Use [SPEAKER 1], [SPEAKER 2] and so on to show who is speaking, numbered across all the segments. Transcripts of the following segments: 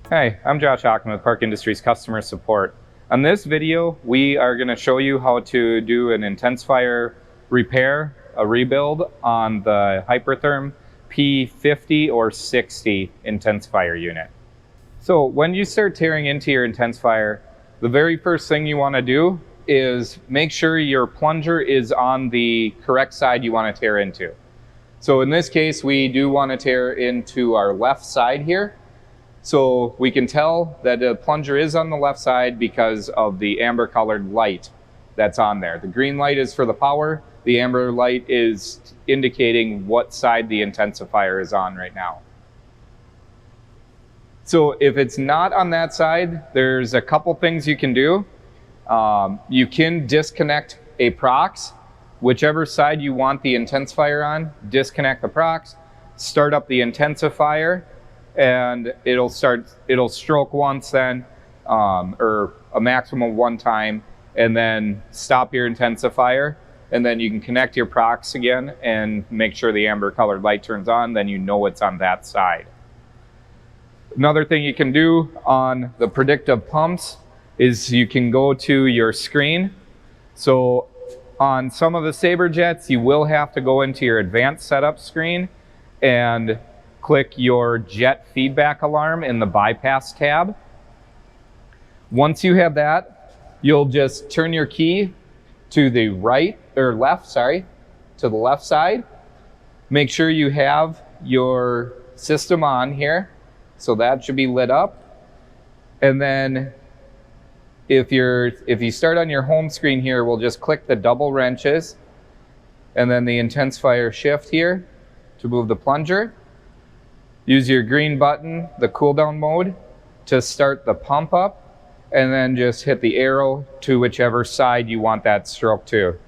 [SPEAKER 1] Hi, I'm Josh Hockman with Park Industries Customer Support. On this video, we are going to show you how to do an Intensifier repair, a rebuild on the Hypertherm P50 or 60 Intensifier unit. So when you start tearing into your Intensifier, the very first thing you want to do is make sure your plunger is on the correct side you want to tear into. So in this case, we do want to tear into our left side here. So we can tell that the plunger is on the left side because of the amber colored light that's on there. The green light is for the power. The amber light is indicating what side the intensifier is on right now. So if it's not on that side, there's a couple things you can do. You can disconnect a prox. Whichever side you want the intensifier on, disconnect the prox, start up the intensifier, and it'll stroke once then, or a maximum of one time, and then stop your intensifier, and then you can connect your prox again and make sure the amber colored light turns on, then you know it's on that side. Another thing you can do on the predictive pumps is you can go to your screen. So on some of the Saberjets, you will have to go into your advanced setup screen and click your jet feedback alarm in the bypass tab. Once you have that, you'll just turn your key to the left side. Make sure you have your system on here, so that should be lit up. And then if you start on your home screen here, we'll just click the double wrenches and then the intensifier shift here to move the plunger. Use your green button, the cool down mode, to start the pump up, and then just hit the arrow to whichever side you want that stroke to.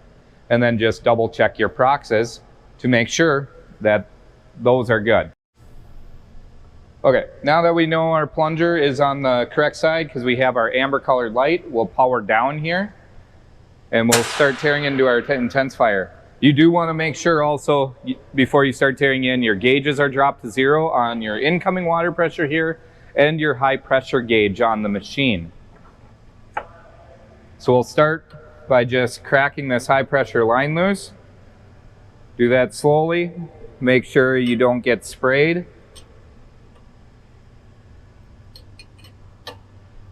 [SPEAKER 1] And then just double check your proxes to make sure that those are good. Okay, now that we know our plunger is on the correct side because we have our amber colored light, we'll power down here and we'll start tearing into our intensifier. You do want to make sure also, before you start tearing in, your gauges are dropped to 0 on your incoming water pressure here and your high pressure gauge on the machine. So we'll start by just cracking this high pressure line loose. Do that slowly. Make sure you don't get sprayed.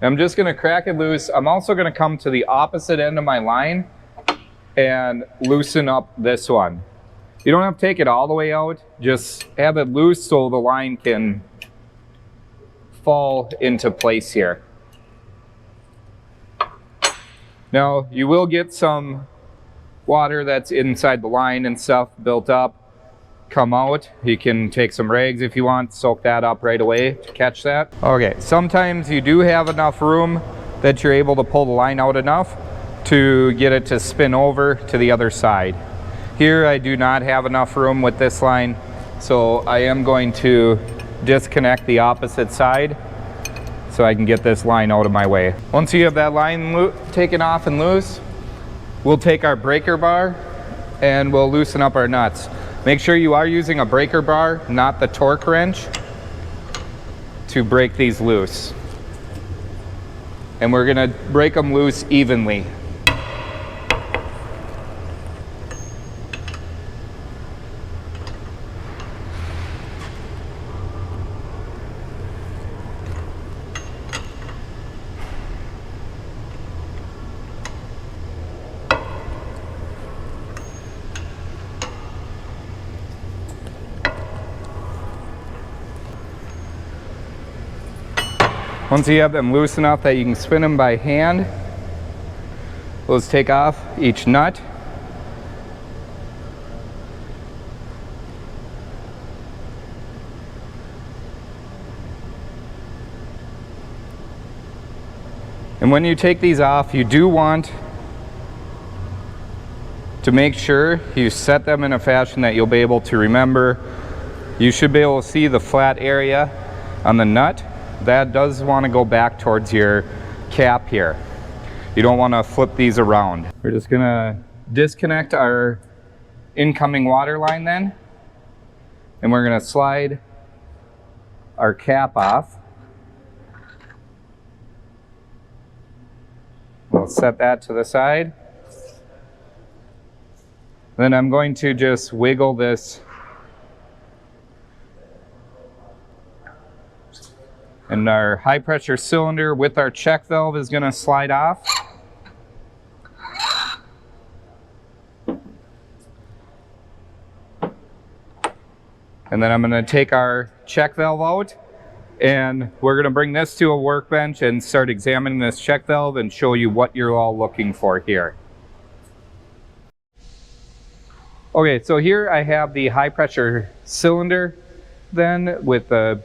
[SPEAKER 1] I'm just going to crack it loose. I'm also going to come to the opposite end of my line and loosen up this one. You don't have to take it all the way out, just have it loose so the line can fall into place here. Now you will get some water that's inside the line and stuff built up come out. You can take some rags if you want, soak that up right away to catch that. Okay, sometimes you do have enough room that you're able to pull the line out enough to get it to spin over to the other side. Here I do not have enough room with this line, so I am going to disconnect the opposite side so I can get this line out of my way. Once you have that line taken off and loose, we'll take our breaker bar and we'll loosen up our nuts. Make sure you are using a breaker bar, not the torque wrench, to break these loose. And we're gonna break them loose evenly. Once you have them loose enough that you can spin them by hand, let's take off each nut. And when you take these off, you do want to make sure you set them in a fashion that you'll be able to remember. You should be able to see the flat area on the nut. That does want to go back towards your cap here. You don't want to flip these around. We're just going to disconnect our incoming water line then, and we're going to slide our cap off. We'll set that to the side. Then I'm going to just wiggle this, and our high pressure cylinder with our check valve is going to slide off. And then I'm going to take our check valve out, and we're going to bring this to a workbench and start examining this check valve and show you what you're all looking for here. Okay, so here I have the high pressure cylinder then with the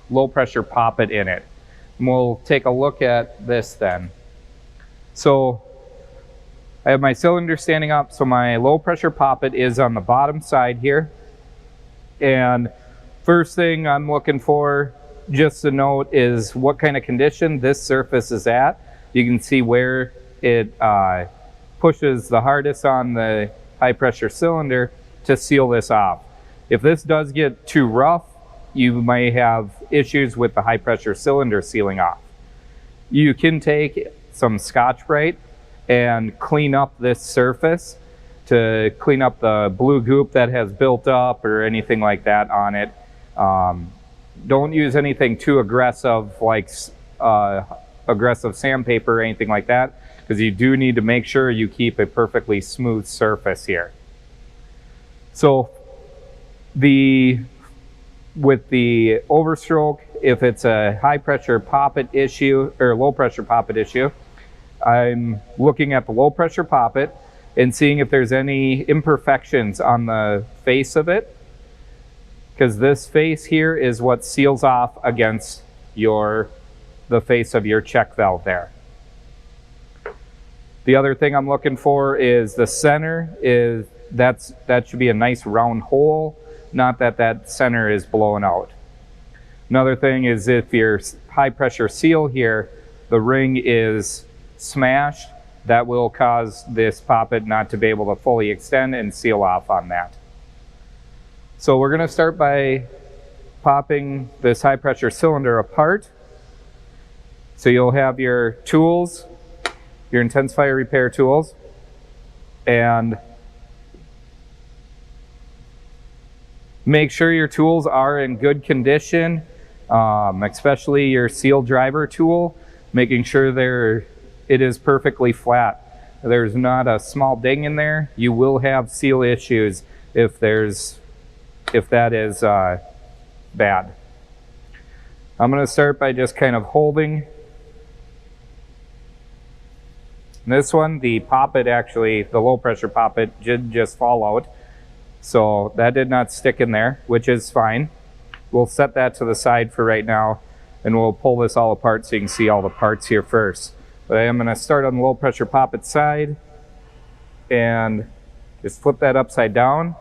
[SPEAKER 1] low pressure poppet in it. And we'll take a look at this then. So I have my cylinder standing up, so my low pressure poppet is on the bottom side here. And first thing I'm looking for, just to note, is what kind of condition this surface is at. You can see where it pushes the hardest on the high pressure cylinder to seal this off. If this does get too rough, you may have issues with the high pressure cylinder sealing off. You can take some Scotch-Brite and clean up this surface to clean up the blue goop that has built up or anything like that on it. Don't use anything too aggressive, like aggressive sandpaper or anything like that, because you do need to make sure you keep a perfectly smooth surface here. So with the overstroke, if it's a high pressure poppet issue or low pressure poppet issue, I'm looking at the low pressure poppet and seeing if there's any imperfections on the face of it, because this face here is what seals off against the face of your check valve there. The other thing I'm looking for is the center that should be a nice round hole, not that center is blown out. Another thing is if your high pressure seal here, the ring is smashed, that will cause this poppet not to be able to fully extend and seal off on that. So we're going to start by popping this high pressure cylinder apart. So you'll have your tools, your Intensifier repair tools, and make sure your tools are in good condition, especially your seal driver tool, making sure it is perfectly flat. There's not a small ding in there. You will have seal issues if that is bad. I'm going to start by just kind of holding this one. The poppet, actually, the low pressure poppet, did just fall out. So that did not stick in there, which is fine. We'll set that to the side for right now, and we'll pull this all apart so you can see all the parts here first. But I am going to start on the low pressure poppet side and just flip that upside down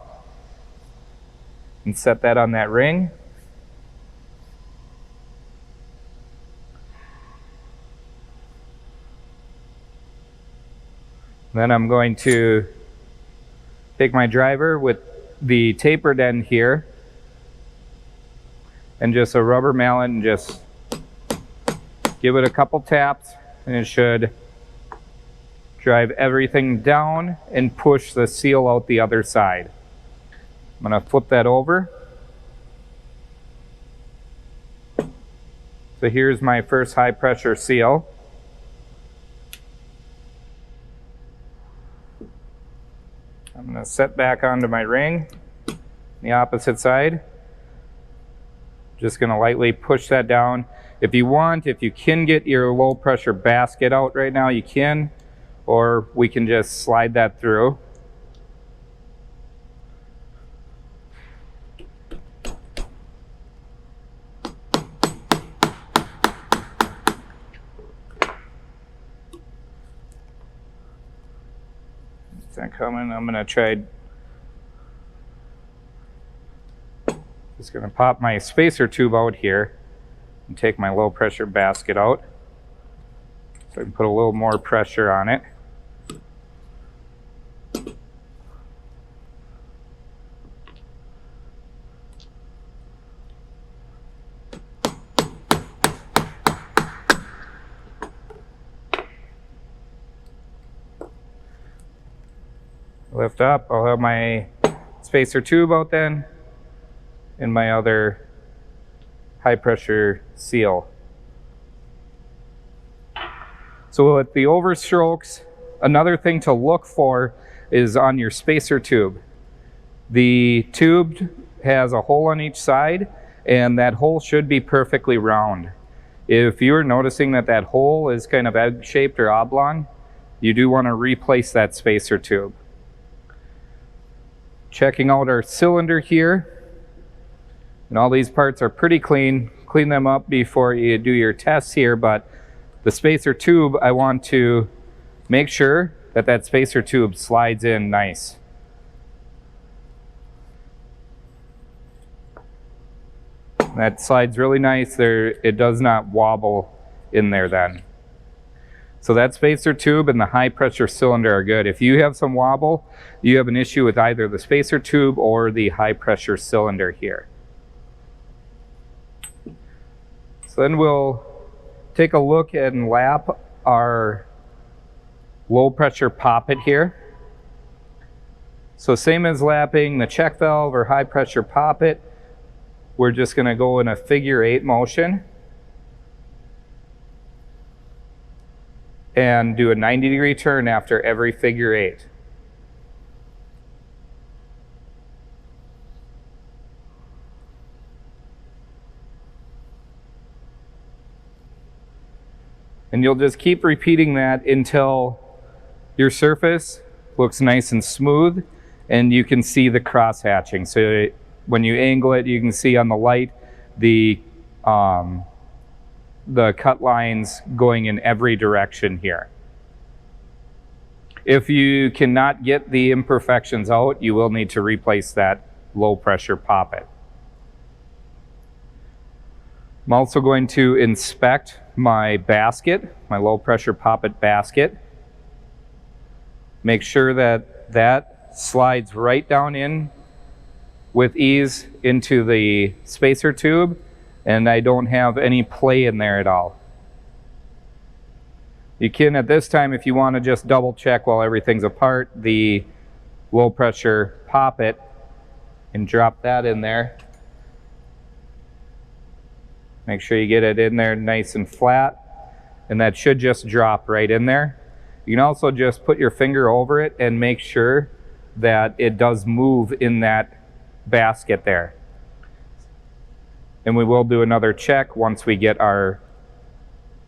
[SPEAKER 1] and set that on that ring. Then I'm going to take my driver with the tapered end here and just a rubber mallet and just give it a couple taps, and it should drive everything down and push the seal out the other side. I'm going to flip that over. So here's my first high pressure seal. I'm going to set back onto my ring, the opposite side. Just going to lightly push that down. If you can get your low pressure basket out right now, you can, or we can just slide that through. Is that coming? I'm going to try. Just going to pop my spacer tube out here and take my low pressure basket out so I can put a little more pressure on it. lift up, I'll have my spacer tube out then, and my other high pressure seal. So with the overstrokes, another thing to look for is on your spacer tube. The tube has a hole on each side, and that hole should be perfectly round. If you're noticing that that hole is kind of egg-shaped or oblong, you do want to replace that spacer tube. Checking out our cylinder here, and all these parts are pretty clean. Clean them up before you do your tests here, but the spacer tube, I want to make sure that that spacer tube slides in nice. That slides really nice there. It does not wobble in there then. So that spacer tube and the high pressure cylinder are good. If you have some wobble, you have an issue with either the spacer tube or the high pressure cylinder here. So then we'll take a look and lap our low pressure poppet here. So same as lapping the check valve or high pressure poppet, we're just going to go in a figure 8 motion and do a 90-degree turn after every figure 8. And you'll just keep repeating that until your surface looks nice and smooth and you can see the cross hatching. So when you angle it, you can see on the light the cut lines going in every direction here. If you cannot get the imperfections out, you will need to replace that low pressure poppet. I'm also going to inspect my basket, my low pressure poppet basket. Make sure that that slides right down in with ease into the spacer tube, and I don't have any play in there at all. You can, at this time, if you want to just double check while everything's apart, the low pressure poppet, and drop that in there. Make sure you get it in there nice and flat, and that should just drop right in there. You can also just put your finger over it and make sure that it does move in that basket there. And we will do another check once we get our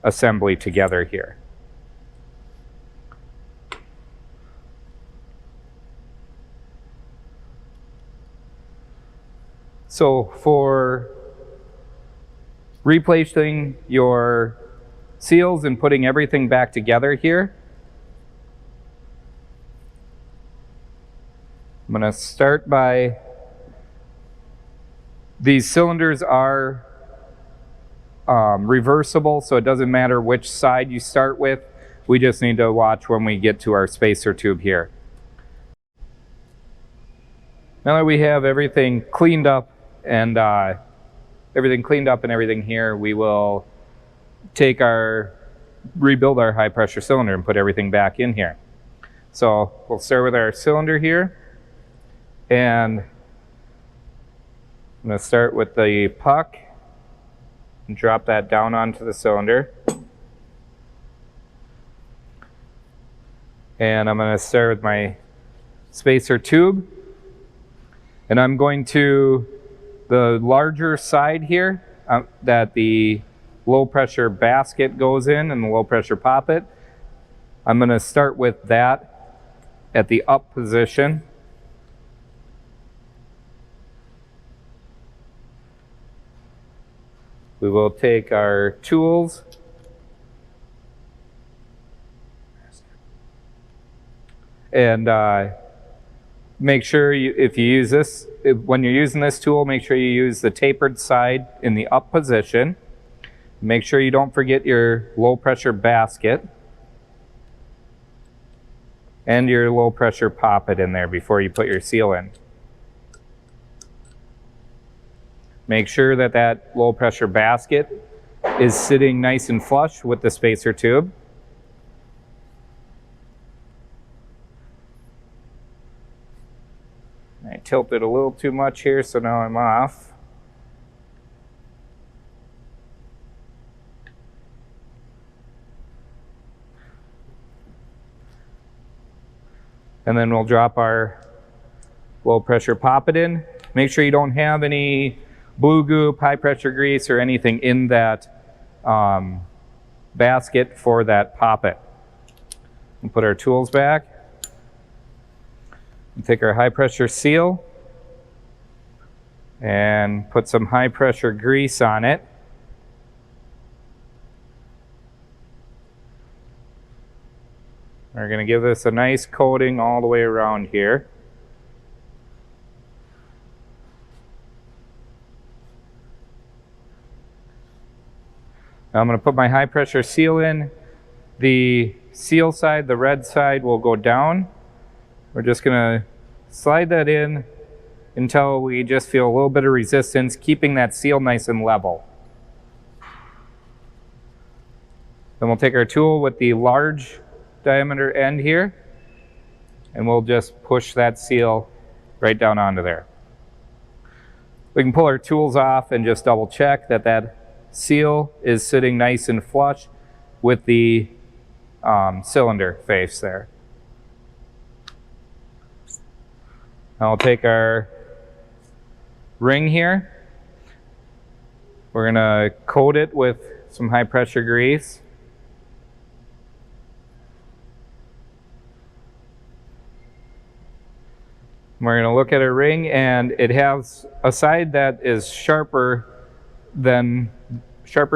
[SPEAKER 1] assembly together here. So for replacing your seals and putting everything back together here, I'm going to start by, these cylinders are reversible, so it doesn't matter which side you start with. We just need to watch when we get to our spacer tube here. Now that we have everything cleaned up and everything here, we will rebuild our high pressure cylinder and put everything back in here. So we'll start with our cylinder here, and I'm going to start with the puck and drop that down onto the cylinder. And I'm going to start with my spacer tube, and I'm going to the larger side here that the low pressure basket goes in and the low pressure poppet. I'm going to start with that at the up position. We will take our tools and make sure if you use this, when you're using this tool, make sure you use the tapered side in the up position. Make sure you don't forget your low pressure basket and your low pressure poppet in there before you put your seal in. Make sure that that low pressure basket is sitting nice and flush with the spacer tube. I tilted a little too much here, so now I'm off. And then we'll drop our low pressure poppet in. Make sure you don't have any blue goop, high pressure grease, or anything in that basket for that poppet. We'll put our tools back. And take our high pressure seal and put some high pressure grease on it. We're going to give this a nice coating all the way around here. Now I'm going to put my high pressure seal in. The seal side, the red side, will go down. We're just going to slide that in until we just feel a little bit of resistance, keeping that seal nice and level. Then we'll take our tool with the large diameter end here, and we'll just push that seal right down onto there. We can pull our tools off and just double check that that seal is sitting nice and flush with the cylinder face there. Now we'll take our ring here. We're gonna coat it with some high pressure grease. We're going to look at a ring, and it has a side that is sharper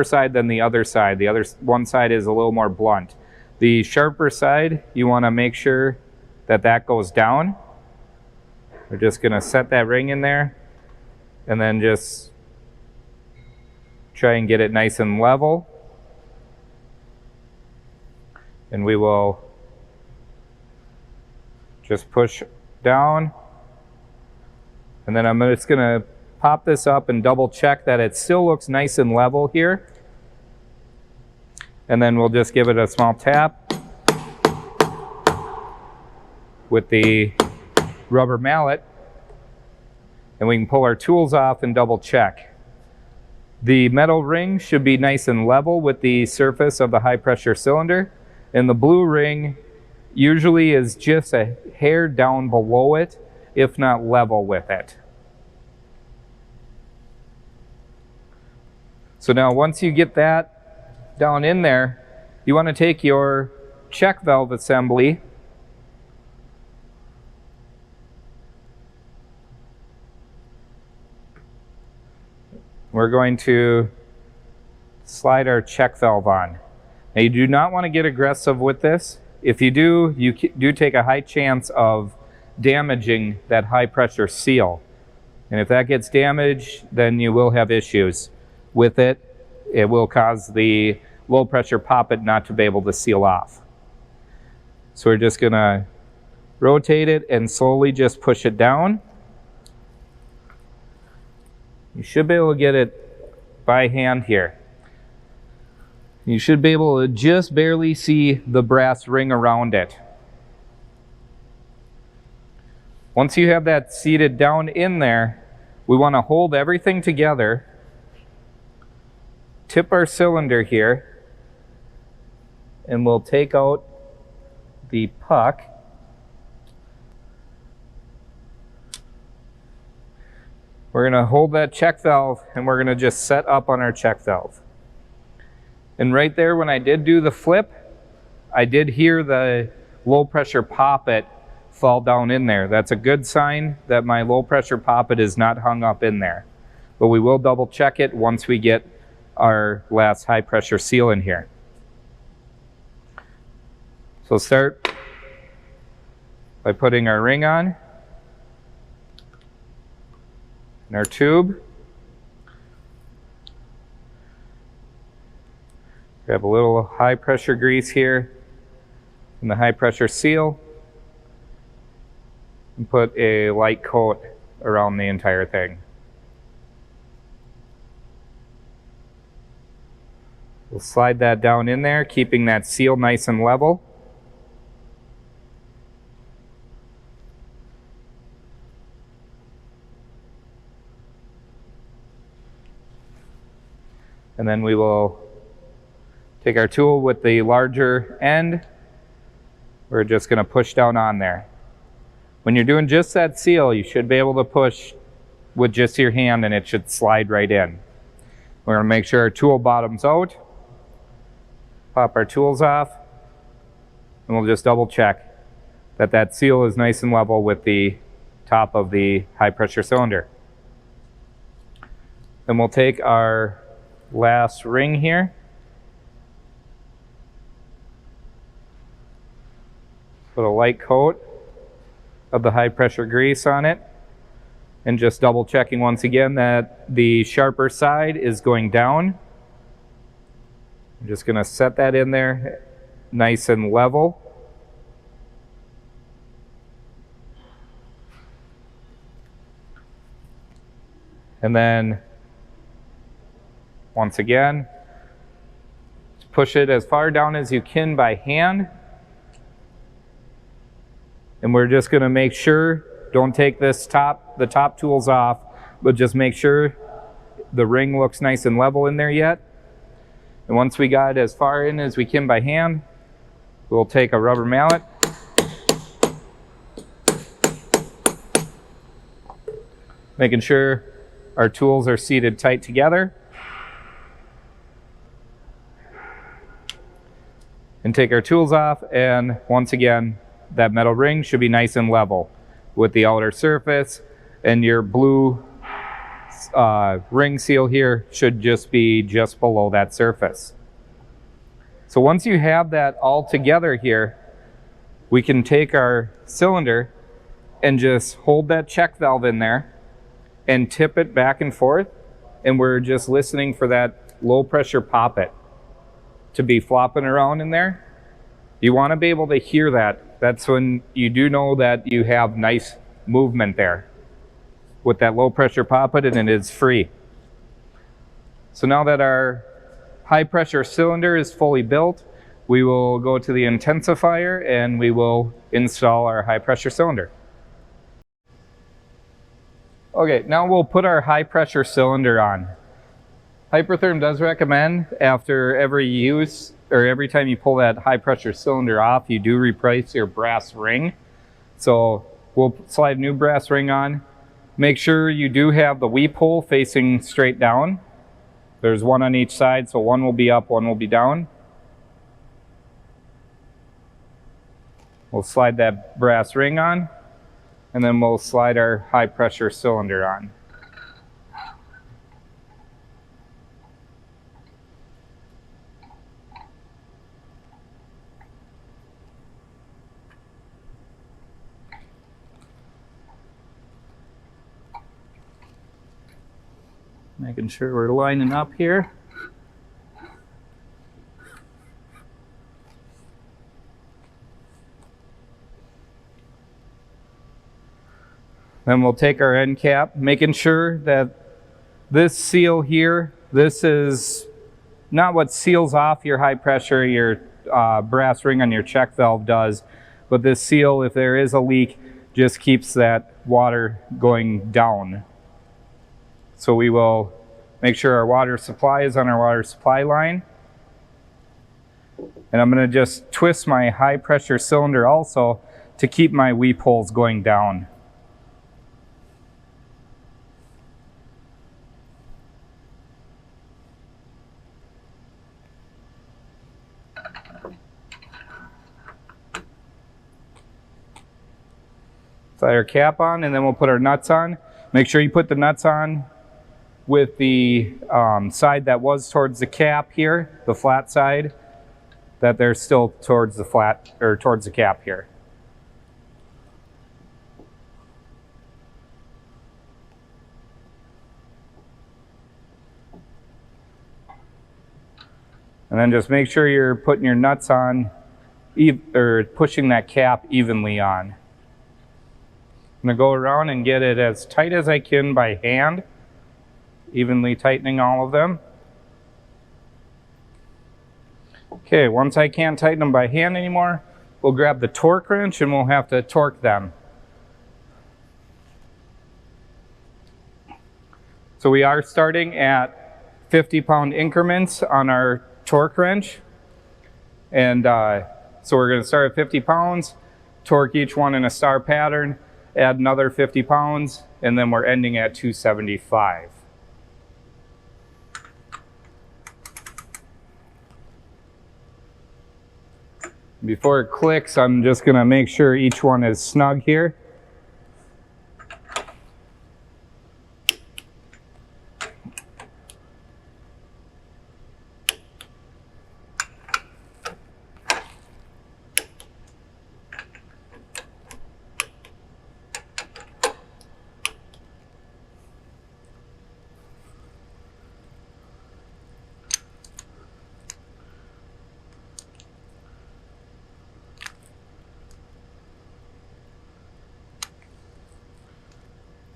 [SPEAKER 1] side than the other side. The other one side is a little more blunt. The sharper side, you want to make sure that that goes down. We're just going to set that ring in there and then just try and get it nice and level. And we will just push down. And then I'm just going to pop this up and double check that it still looks nice and level here. And then we'll just give it a small tap with the rubber mallet. And we can pull our tools off and double check. The metal ring should be nice and level with the surface of the high pressure cylinder. And the blue ring usually is just a hair down below it, if not level with it. So now once you get that down in there, you want to take your check valve assembly we're going to slide our check valve on. Now you do not want to get aggressive with this. If you do, you do take a high chance of damaging that high pressure seal. And if that gets damaged, then you will have issues with it. It will cause the low pressure poppet not to be able to seal off. So we're just going to rotate it and slowly just push it down. You should be able to get it by hand here. You should be able to just barely see the brass ring around it. Once you have that seated down in there, we want to hold everything together, tip our cylinder here, and we'll take out the puck. We're going to hold that check valve, and we're going to just set up on our check valve. And right there, when I did do the flip, I did hear the low pressure poppet fall down in there. That's a good sign that my low pressure poppet is not hung up in there. But we will double check it once we get our last high pressure seal in here. So start by putting our ring on and our tube. Grab a little high pressure grease here and the high pressure seal and put a light coat around the entire thing. We'll slide that down in there, keeping that seal nice and level. And then we will take our tool with the larger end. We're just going to push down on there. When you're doing just that seal, you should be able to push with just your hand and it should slide right in. We're going to make sure our tool bottoms out. Pop our tools off. And we'll just double check that that seal is nice and level with the top of the high pressure cylinder. Then we'll take our last ring here. Put a light coat of the high pressure grease on it. And just double checking once again that the sharper side is going down. I'm just going to set that in there nice and level. And then once again, push it as far down as you can by hand. And we're just going to make sure, don't take the top tools off, but just make sure the ring looks nice and level in there yet. And once we got it as far in as we can by hand, we'll take a rubber mallet. Making sure our tools are seated tight together. And take our tools off, and once again, that metal ring should be nice and level with the outer surface, and your blue ring seal here should just be just below that surface. So once you have that all together here, we can take our cylinder and just hold that check valve in there and tip it back and forth, and we're just listening for that low pressure poppet to be flopping around in there. You want to be able to hear that. That's when you do know that you have nice movement there with that low pressure poppet, and it is free. So now that our high pressure cylinder is fully built, we will go to the intensifier and we will install our high pressure cylinder. Okay, now we'll put our high pressure cylinder on. Hypertherm does recommend after every use, or every time you pull that high pressure cylinder off, you do replace your brass ring. So we'll slide a new brass ring on. Make sure you do have the weep hole facing straight down. There's one on each side, so one will be up, one will be down. We'll slide that brass ring on, and then we'll slide our high pressure cylinder on. Making sure we're lining up here. Then we'll take our end cap, making sure that this seal here, this is not what seals off your high pressure, your brass ring on your check valve does, but this seal, if there is a leak, just keeps that water going down. So we will make sure our water supply is on our water supply line. And I'm going to just twist my high pressure cylinder also to keep my weep holes going down. Slide our cap on, and then we'll put our nuts on. Make sure you put the nuts on with the side that was towards the cap here, the flat side, that they're still towards the flat, or towards the cap here. And then just make sure you're putting your nuts on, or pushing that cap evenly on. I'm going to go around and get it as tight as I can by hand, evenly tightening all of them. Okay, once I can't tighten them by hand anymore, we'll grab the torque wrench and we'll have to torque them. So we are starting at 50-pound increments on our torque wrench. And so we're going to start at 50 pounds, torque each one in a star pattern, add another 50 pounds, and then we're ending at 275. Before it clicks, I'm just going to make sure each one is snug here.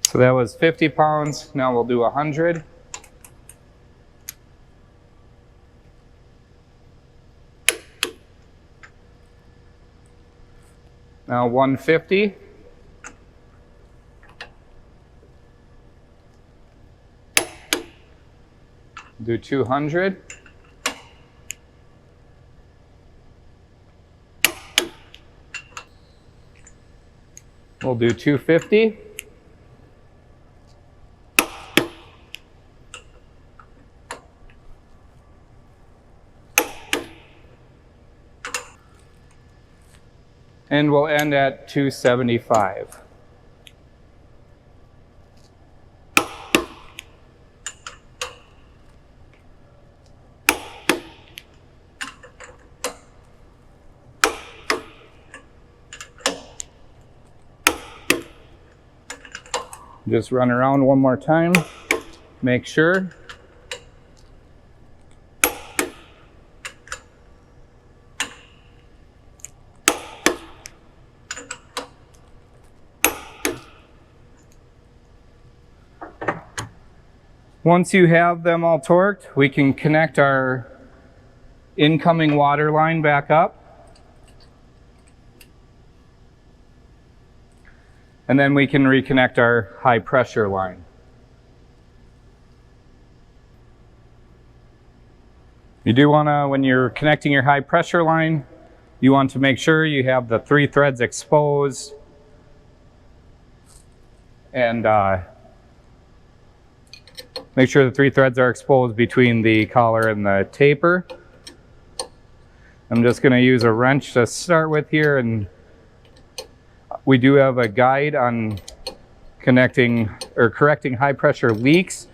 [SPEAKER 1] So that was 50 pounds. Now we'll do 100. Now 150. Do 200. We'll do 250. And we'll end at 275. Just run around one more time, make sure. Once you have them all torqued, we can connect our incoming water line back up. And then we can reconnect our high pressure line. You do want to, when you're connecting your high pressure line, you want to make sure you have the 3 threads exposed and make sure the 3 threads are exposed between the collar and the taper. I'm just going to use a wrench to start with here, and we do have a guide on connecting or correcting high pressure leaks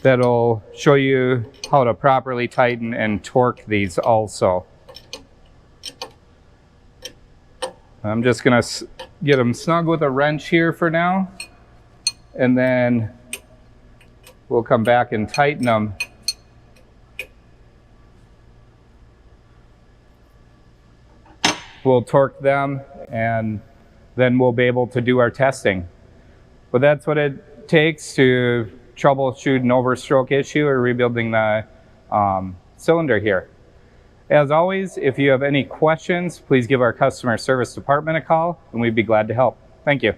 [SPEAKER 1] that'll show you how to properly tighten and torque these also. I'm just going to get them snug with a wrench here for now, and then we'll come back and tighten them. We'll torque them, and then we'll be able to do our testing. But that's what it takes to troubleshoot an overstroke issue or rebuilding the cylinder here. As always, if you have any questions, please give our customer service department a call, and we'd be glad to help. Thank you.